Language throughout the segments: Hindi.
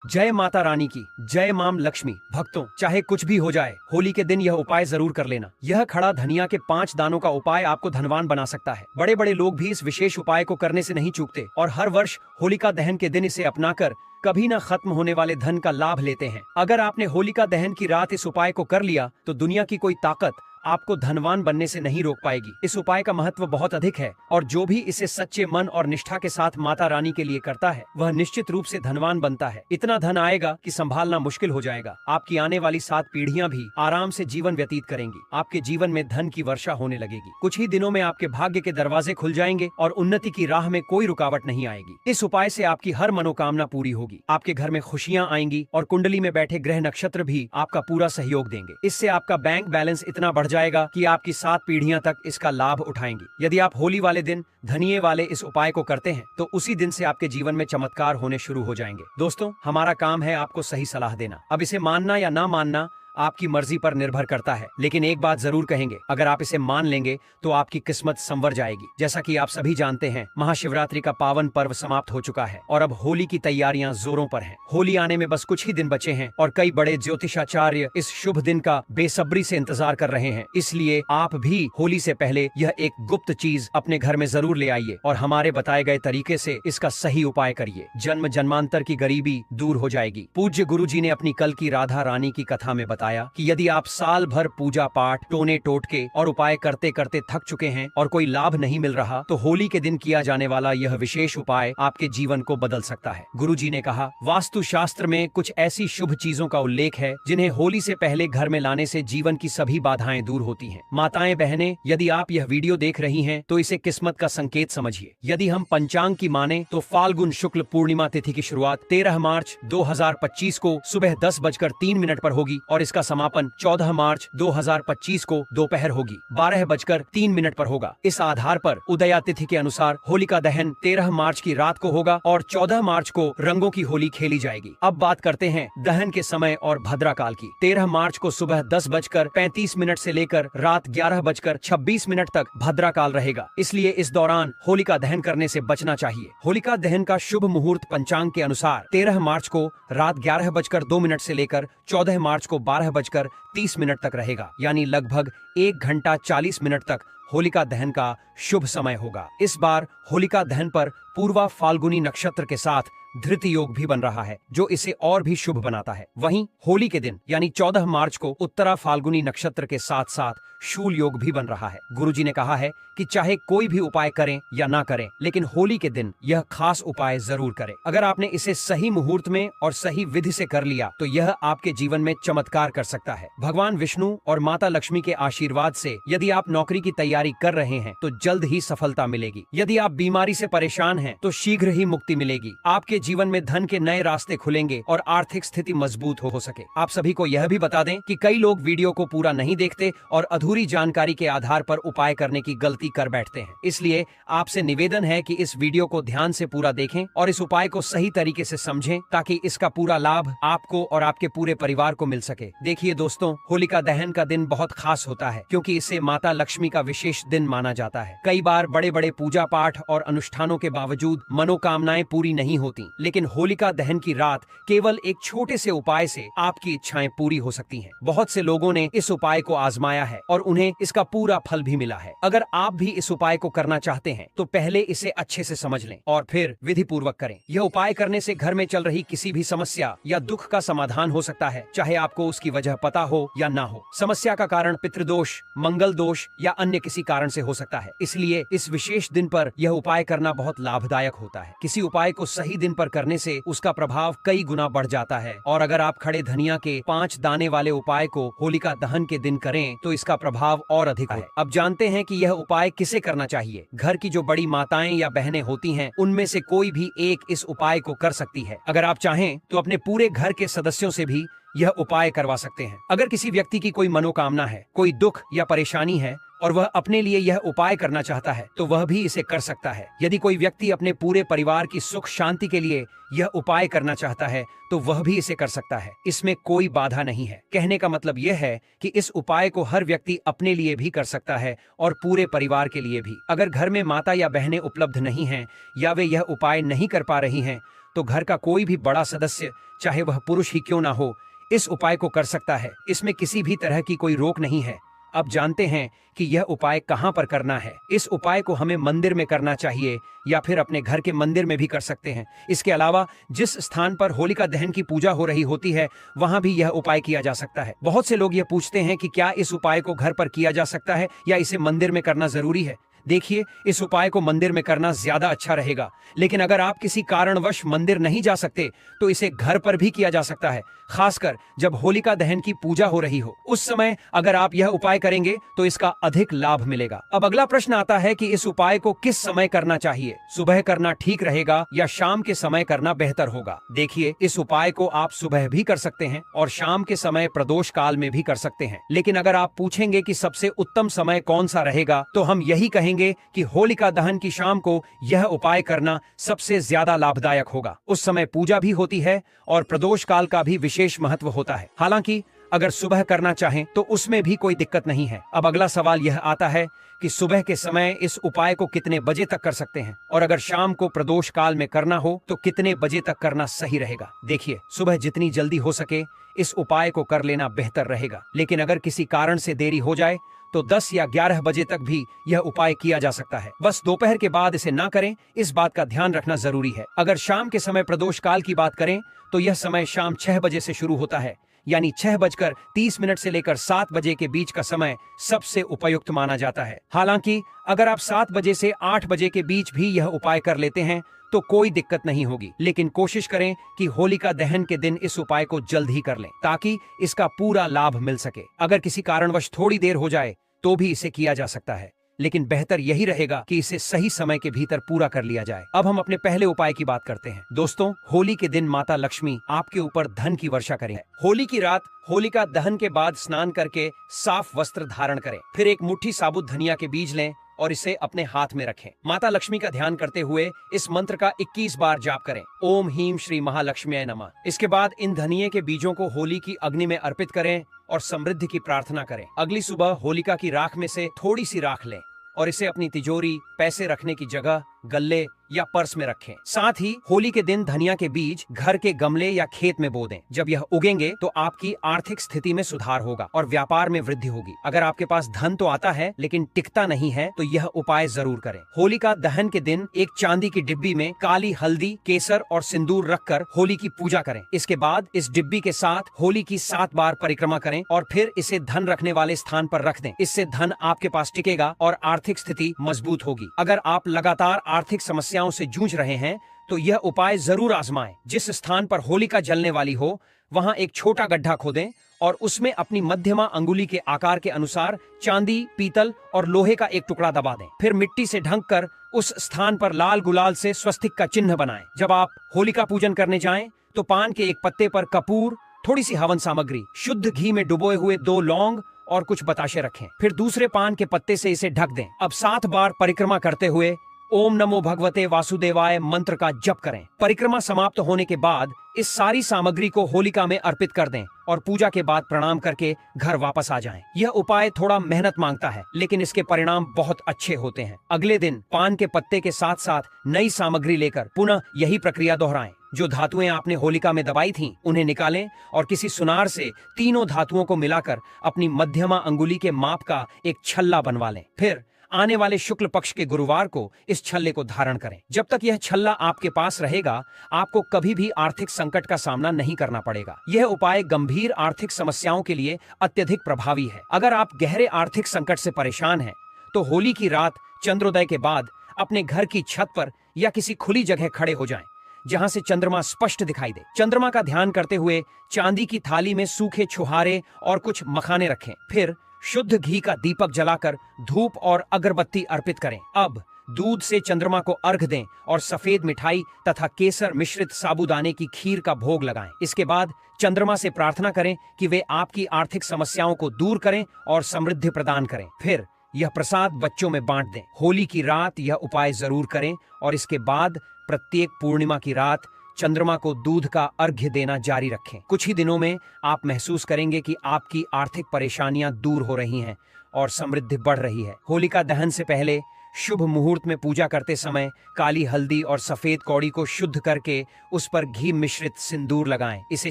जय माता रानी की जय। माम लक्ष्मी। भक्तों, चाहे कुछ भी हो जाए, होली के दिन यह उपाय जरूर कर लेना। यह खड़ा धनिया के 5 दानों का उपाय आपको धनवान बना सकता है। बड़े बड़े लोग भी इस विशेष उपाय को करने से नहीं चूकते और हर वर्ष होलिका दहन के दिन इसे अपनाकर कभी न खत्म होने वाले धन का लाभ लेते हैं। अगर आपने होलिका दहन की रात इस उपाय को कर लिया तो दुनिया की कोई ताकत आपको धनवान बनने से नहीं रोक पाएगी। इस उपाय का महत्व बहुत अधिक है और जो भी इसे सच्चे मन और निष्ठा के साथ माता रानी के लिए करता है वह निश्चित रूप से धनवान बनता है। इतना धन आएगा कि संभालना मुश्किल हो जाएगा। आपकी आने वाली 7 पीढ़ियां भी आराम से जीवन व्यतीत करेंगी। आपके जीवन में धन की वर्षा होने लगेगी। कुछ ही दिनों में आपके भाग्य के दरवाजे खुल जाएंगे और उन्नति की राह में कोई रुकावट नहीं आएगी। इस उपाय से आपकी हर मनोकामना पूरी होगी। आपके घर में खुशियां आएंगी और कुंडली में बैठे ग्रह नक्षत्र भी आपका पूरा सहयोग देंगे। इससे आपका बैंक बैलेंस इतना बढ़ जाएगा कि आपकी 7 पीढ़ियां तक इसका लाभ उठाएंगी। यदि आप होली वाले दिन धनिये वाले इस उपाय को करते हैं तो उसी दिन से आपके जीवन में चमत्कार होने शुरू हो जाएंगे। दोस्तों, हमारा काम है आपको सही सलाह देना। अब इसे मानना या ना मानना आपकी मर्जी पर निर्भर करता है, लेकिन एक बात जरूर कहेंगे, अगर आप इसे मान लेंगे तो आपकी किस्मत संवर जाएगी। जैसा कि आप सभी जानते हैं, महाशिवरात्रि का पावन पर्व समाप्त हो चुका है और अब होली की तैयारियां जोरों पर हैं। होली आने में बस कुछ ही दिन बचे हैं और कई बड़े ज्योतिषाचार्य इस शुभ दिन का बेसब्री से इंतजार कर रहे हैं। इसलिए आप भी होली से पहले यह एक गुप्त चीज अपने घर में जरूर ले आइए और हमारे बताए गए तरीके से इसका सही उपाय करिए। जन्म जन्मांतर की गरीबी दूर हो जाएगी। पूज्य गुरुजी ने अपनी कल की राधा रानी की कथा में बताया कि यदि आप साल भर पूजा पाठ टोने टोटके और उपाय करते करते थक चुके हैं और कोई लाभ नहीं मिल रहा, तो होली के दिन किया जाने वाला यह विशेष उपाय आपके जीवन को बदल सकता है। गुरुजी ने कहा, वास्तु शास्त्र में कुछ ऐसी शुभ चीजों का उल्लेख है जिन्हें होली से पहले घर में लाने से जीवन की सभी बाधाएं दूर होती हैं। माताएं बहनें, यदि आप यह वीडियो देख रही हैं तो इसे किस्मत का संकेत समझिए। यदि हम पंचांग की माने तो फाल्गुन शुक्ल पूर्णिमा तिथि की शुरुआत 13 मार्च 2025 को सुबह 10:03 पर होगी और इसका समापन 14 मार्च 2025 को दोपहर होगी 12:03 पर होगा। इस आधार पर उदया तिथि के अनुसार होलिका दहन 13 मार्च की रात को होगा और 14 मार्च को रंगों की होली खेली जाएगी। अब बात करते हैं दहन के समय और भद्रा काल की। 13 मार्च को सुबह 10:35 से लेकर रात 11:26 तक भद्रा काल रहेगा, इसलिए इस दौरान होलिका दहन करने से बचना चाहिए। होलिका दहन का शुभ मुहूर्त पंचांग के अनुसार 13 मार्च को रात 11:02 से लेकर 14 मार्च को 12:30 तक रहेगा, यानी लगभग 1 घंटा 40 मिनट तक होलिका दहन का शुभ समय होगा। इस बार होलिका दहन पर पूर्वा फाल्गुनी नक्षत्र के साथ धृति योग भी बन रहा है, जो इसे और भी शुभ बनाता है। वहीं होली के दिन यानी 14 मार्च को उत्तरा फाल्गुनी नक्षत्र के साथ साथ शूल योग भी बन रहा है। गुरुजी ने कहा है कि चाहे कोई भी उपाय करें या ना करें, लेकिन होली के दिन यह खास उपाय जरूर करें। अगर आपने इसे सही मुहूर्त में और सही विधि से कर लिया तो यह आपके जीवन में चमत्कार कर सकता है। भगवान विष्णु और माता लक्ष्मी के आशीर्वाद से यदि आप नौकरी की तैयारी कर रहे हैं तो जल्द ही सफलता मिलेगी। यदि आप बीमारी से परेशान हैं तो शीघ्र ही मुक्ति मिलेगी। आपके जीवन में धन के नए रास्ते खुलेंगे और आर्थिक स्थिति मजबूत हो सके। आप सभी को यह भी बता दें कि कई लोग वीडियो को पूरा नहीं देखते और अधूरी जानकारी के आधार पर उपाय करने की गलती कर बैठते हैं। इसलिए आपसे निवेदन है कि इस वीडियो को ध्यान से पूरा देखें और इस उपाय को सही तरीके से समझें ताकि इसका पूरा लाभ आपको और आपके पूरे परिवार को मिल सके। देखिए दोस्तों, होलिका दहन का दिन बहुत खास होता है क्योंकि इसे माता लक्ष्मी का विशेष दिन माना जाता है। कई बार बड़े बड़े पूजा पाठ और अनुष्ठानों के बावजूद मनोकामनाएं पूरी नहीं होती, लेकिन होलिका दहन की रात केवल एक छोटे से उपाय से आपकी इच्छाएं पूरी हो सकती हैं। बहुत से लोगों ने इस उपाय को आजमाया है और उन्हें इसका पूरा फल भी मिला है। अगर आप भी इस उपाय को करना चाहते हैं तो पहले इसे अच्छे से समझ लें और फिर विधि पूर्वक करें। यह उपाय करने से घर में चल रही किसी भी समस्या या दुख का समाधान हो सकता है, चाहे आपको उसकी वजह पता हो या ना हो। समस्या का कारण पितृदोष, मंगल दोष या अन्य किसी कारण से हो सकता है, इसलिए इस विशेष दिन पर यह उपाय करना बहुत लाभदायक होता है। किसी उपाय को सही दिन पर करने से उसका प्रभाव कई गुना बढ़ जाता है और अगर आप खड़े धनिया के 5 दाने वाले उपाय को होलिका दहन के दिन करें तो इसका प्रभाव और अधिक है। अब जानते हैं कि यह उपाय किसे करना चाहिए। घर की जो बड़ी माताएं या बहनें होती हैं, उनमें से कोई भी एक इस उपाय को कर सकती है। अगर आप चाहें तो अपने पूरे घर के सदस्यों से भी यह उपाय करवा सकते हैं। अगर किसी व्यक्ति की कोई मनोकामना है, कोई दुख या परेशानी है और वह अपने लिए यह उपाय करना चाहता है तो वह भी इसे कर सकता है। यदि कोई व्यक्ति अपने पूरे परिवार की सुख शांति के लिए यह उपाय करना चाहता है तो वह भी इसे कर सकता है। इसमें कोई बाधा नहीं है। कहने का मतलब यह है कि इस उपाय को हर व्यक्ति अपने लिए भी कर सकता है और पूरे परिवार के लिए भी। अगर घर में माता या बहनें उपलब्ध नहीं हैं या वे यह उपाय नहीं कर पा रही हैं तो घर का कोई भी बड़ा सदस्य, चाहे वह पुरुष ही क्यों ना हो, इस उपाय को कर सकता है। इसमें किसी भी तरह की कोई रोक नहीं है। अब जानते हैं कि यह उपाय कहां पर करना है। इस उपाय को हमें मंदिर में करना चाहिए या फिर अपने घर के मंदिर में भी कर सकते हैं। इसके अलावा जिस स्थान पर होलिका दहन की पूजा हो रही होती है वहां भी यह उपाय किया जा सकता है। बहुत से लोग यह पूछते हैं कि क्या इस उपाय को घर पर किया जा सकता है या इसे मंदिर में करना जरूरी है। देखिए, इस उपाय को मंदिर में करना ज्यादा अच्छा रहेगा, लेकिन अगर आप किसी कारणवश मंदिर नहीं जा सकते तो इसे घर पर भी किया जा सकता है, खासकर जब होलिका दहन की पूजा हो रही हो। उस समय अगर आप यह उपाय करेंगे तो इसका अधिक लाभ मिलेगा। अब अगला प्रश्न आता है कि इस उपाय को किस समय करना चाहिए। सुबह करना ठीक रहेगा या शाम के समय करना बेहतर होगा। देखिए, इस उपाय को आप सुबह भी कर सकते हैं और शाम के समय प्रदोष काल में भी कर सकते हैं, लेकिन अगर आप पूछेंगे कि सबसे उत्तम समय कौन सा रहेगा तो हम यही कहेंगे कि होलिका दहन की शाम को यह उपाय करना सबसे ज्यादा लाभदायक होगा। उस समय पूजा भी होती है और प्रदोष काल का भी विशेष महत्व होता है। हालांकि अगर सुबह करना चाहें तो उसमें भी कोई दिक्कत नहीं है। अब अगला सवाल यह आता है कि सुबह के समय इस उपाय को कितने बजे तक कर सकते हैं और अगर शाम को प्रदोष काल में करना हो तो कितने बजे तक करना सही रहेगा। देखिए, सुबह जितनी जल्दी हो सके इस उपाय को कर लेना बेहतर रहेगा, लेकिन अगर किसी कारण से देरी हो जाए तो 10 या 11 बजे तक भी यह उपाय किया जा सकता है। बस दोपहर के बाद इसे ना करें, इस बात का ध्यान रखना जरूरी है। अगर शाम के समय प्रदोष काल की बात करें तो यह समय शाम 6 बजे से शुरू होता है, यानी 6:30 से लेकर 7 बजे के बीच का समय सबसे उपयुक्त माना जाता है। हालांकि अगर आप 7 बजे से 8 बजे के बीच भी यह उपाय कर लेते हैं तो कोई दिक्कत नहीं होगी, लेकिन कोशिश करें कि होलिका दहन के दिन इस उपाय को जल्द ही कर लें ताकि इसका पूरा लाभ मिल सके। अगर किसी कारणवश थोड़ी देर हो जाए तो भी इसे किया जा सकता है, लेकिन बेहतर यही रहेगा कि इसे सही समय के भीतर पूरा कर लिया जाए। अब हम अपने पहले उपाय की बात करते हैं। दोस्तों, होली के दिन माता लक्ष्मी आपके ऊपर धन की वर्षा करें। होली की रात होलिका दहन के बाद स्नान करके साफ वस्त्र धारण करें। फिर एक मुट्ठी साबुत धनिया के बीज लें और इसे अपने हाथ में रखें। माता लक्ष्मी का ध्यान करते हुए इस मंत्र का 21 बार जाप करें, ओम ह्रीं श्री महालक्ष्म्यै नमः। इसके बाद इन धनिये के बीजों को होली की अग्नि में अर्पित करें और समृद्धि की प्रार्थना करें। अगली सुबह होलिका की राख में से थोड़ी सी राख लें और इसे अपनी तिजोरी, पैसे रखने की जगह, गल्ले या पर्स में रखें। साथ ही होली के दिन धनिया के बीज घर के गमले या खेत में बो दें। जब यह उगेंगे तो आपकी आर्थिक स्थिति में सुधार होगा और व्यापार में वृद्धि होगी। अगर आपके पास धन तो आता है लेकिन टिकता नहीं है तो यह उपाय जरूर करें। होलिका दहन के दिन एक चांदी की डिब्बी में काली हल्दी, केसर और सिंदूर रखकर होली की पूजा करें। इसके बाद इस डिब्बी के साथ होली की 7 बार परिक्रमा करें और फिर इसे धन रखने वाले स्थान पर रख दें। इससे धन आपके पास टिकेगा और आर्थिक स्थिति मजबूत होगी। अगर आप लगातार आर्थिक समस्याओं से जूझ रहे हैं तो यह उपाय जरूर आजमाएं। जिस स्थान पर होलिका जलने वाली हो वहां एक छोटा गड्ढा खोदें और उसमें अपनी मध्यमा अंगुली के आकार के अनुसार चांदी, पीतल और लोहे का एक टुकड़ा दबा दें। फिर मिट्टी से ढककर उस स्थान पर लाल गुलाल से स्वस्तिक का चिन्ह बनाएं। जब आप होलिका पूजन करने जाएं तो पान के एक पत्ते पर कपूर, थोड़ी सी हवन सामग्री, शुद्ध घी में डुबोए हुए 2 लौंग और कुछ बताशे रखें। फिर दूसरे पान के पत्ते से इसे ढक दें। अब 7 बार परिक्रमा करते हुए ओम नमो भगवते वासुदेवाय मंत्र का जप करें। परिक्रमा समाप्त होने के बाद इस सारी सामग्री को होलिका में अर्पित कर दें और पूजा के बाद प्रणाम करके घर वापस आ जाएं। यह उपाय थोड़ा मेहनत मांगता है लेकिन इसके परिणाम बहुत अच्छे होते हैं। अगले दिन पान के पत्ते के साथ साथ नई सामग्री लेकर पुनः यही प्रक्रिया दोहराएं। जो धातुएं आपने होलिका में दबाई थीं, उन्हें निकालें और किसी सुनार से तीनों धातुओं को मिलाकर अपनी मध्यमा अंगुली के माप का एक छल्ला बनवा लें। फिर आने वाले शुक्ल पक्ष के गुरुवार को इस छल्ले को धारण करें। जब तक यह छल्ला आपके पास रहेगा आपको कभी भी आर्थिक संकट का सामना नहीं करना पड़ेगा। यह उपाय गंभीर आर्थिक समस्याओं के लिए अत्यधिक प्रभावी है। अगर आप गहरे आर्थिक संकट से परेशान हैं तो होली की रात चंद्रोदय के बाद अपने घर की छत पर या किसी खुली जगह खड़े हो जाएं जहां से चंद्रमा स्पष्ट दिखाई दे। चंद्रमा का ध्यान करते हुए चांदी की थाली में सूखे छुहारे और कुछ मखाने रखें। फिर शुद्ध घी का दीपक जलाकर धूप और अगरबत्ती अर्पित करें। अब दूध से चंद्रमा को अर्घ दें और सफेद मिठाई तथा केसर मिश्रित साबूदाने की खीर का भोग लगाएं। इसके बाद चंद्रमा से प्रार्थना करें कि वे आपकी आर्थिक समस्याओं को दूर करें और समृद्धि प्रदान करें। फिर यह प्रसाद बच्चों में बांट दें। होली की रात यह उपाय जरूर करें और इसके बाद प्रत्येक पूर्णिमा की रात चंद्रमा को दूध का अर्घ्य देना जारी रखें। कुछ ही दिनों में आप महसूस करेंगे कि आपकी आर्थिक परेशानियां दूर हो रही हैं और समृद्धि बढ़ रही है। होलिका दहन से पहले शुभ मुहूर्त में पूजा करते समय काली हल्दी और सफेद कौड़ी को शुद्ध करके उस पर घी मिश्रित सिंदूर लगाएं। इसे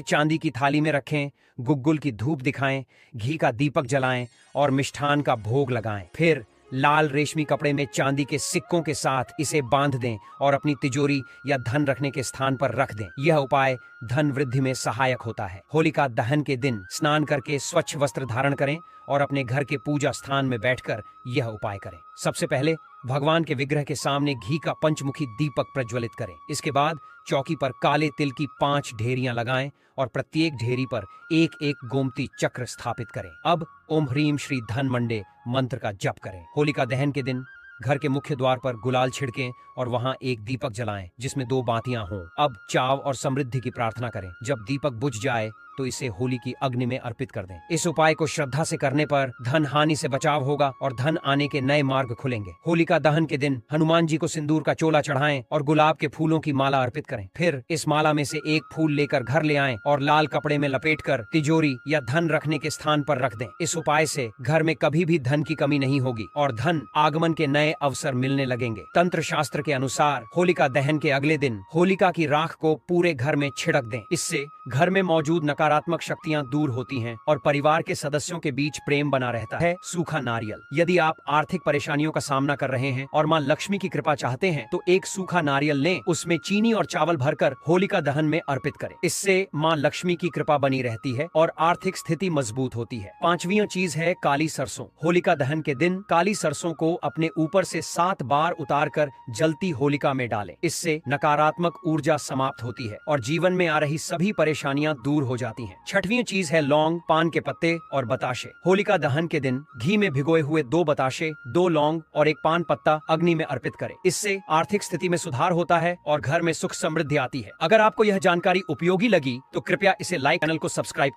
चांदी की थाली में रखें, गुग्गुल की धूप दिखाएं, घी का दीपक जलाएं और मिष्ठान का भोग लगाएं। फिर लाल रेशमी कपड़े में चांदी के सिक्कों के साथ इसे बांध दें और अपनी तिजोरी या धन रखने के स्थान पर रख दें। यह उपाय धन वृद्धि में सहायक होता है। होलिका दहन के दिन स्नान करके स्वच्छ वस्त्र धारण करें और अपने घर के पूजा स्थान में बैठकर यह उपाय करें। सबसे पहले भगवान के विग्रह के सामने घी का पंचमुखी दीपक प्रज्वलित करें। इसके बाद चौकी पर काले तिल की 5 ढेरियां लगाएं और प्रत्येक ढेरी पर एक एक गोमती चक्र स्थापित करें। अब ओम ह्रीम श्री धन मंडे मंत्र का जप करें। होलिका दहन के दिन घर के मुख्य द्वार पर गुलाल छिड़कें और वहां एक दीपक जलाएं जिसमें 2 बातियां हों। अब चाव और समृद्धि की प्रार्थना करें। जब दीपक बुझ जाए तो इसे होली की अग्नि में अर्पित कर दें। इस उपाय को श्रद्धा से करने पर धन हानि से बचाव होगा और धन आने के नए मार्ग खुलेंगे। होलिका दहन के दिन हनुमान जी को सिंदूर का चोला चढ़ाएं और गुलाब के फूलों की माला अर्पित करें। फिर इस माला में से एक फूल लेकर घर ले आएं और लाल कपड़े में लपेटकर तिजोरी या धन रखने के स्थान पर रख दें। इस उपाय से घर में कभी भी धन की कमी नहीं होगी और धन आगमन के नए अवसर मिलने लगेंगे। तंत्र शास्त्र के अनुसार होलिका दहन के अगले दिन होलिका की राख को पूरे घर में छिड़क दें। इससे घर में मौजूद नकारात्मक शक्तियां दूर होती हैं और परिवार के सदस्यों के बीच प्रेम बना रहता है। सूखा नारियल। यदि आप आर्थिक परेशानियों का सामना कर रहे हैं और मां लक्ष्मी की कृपा चाहते हैं तो एक सूखा नारियल लें, उसमें चीनी और चावल भरकर होलिका दहन में अर्पित करें। इससे मां लक्ष्मी की कृपा बनी रहती है और आर्थिक स्थिति मजबूत होती है। 5वीं चीज है काली सरसों। होलिका दहन के दिन काली सरसों को अपने ऊपर से 7 बार उतारकर जलती होलिका में डालें। इससे नकारात्मक ऊर्जा समाप्त होती है और जीवन में आ रही सभी परेशानियां दूर हो जाती हैं। 6वीं चीज है लौंग, पान के पत्ते और बताशे। होलिका दहन के दिन घी में भिगोए हुए 2 बताशे, 2 लौंग और 1 पान पत्ता अग्नि में अर्पित करें। इससे आर्थिक स्थिति में सुधार होता है और घर में सुख समृद्धि आती है। अगर आपको यह जानकारी उपयोगी लगी तो कृपया इसे लाइक, चैनल को सब्सक्राइब करें।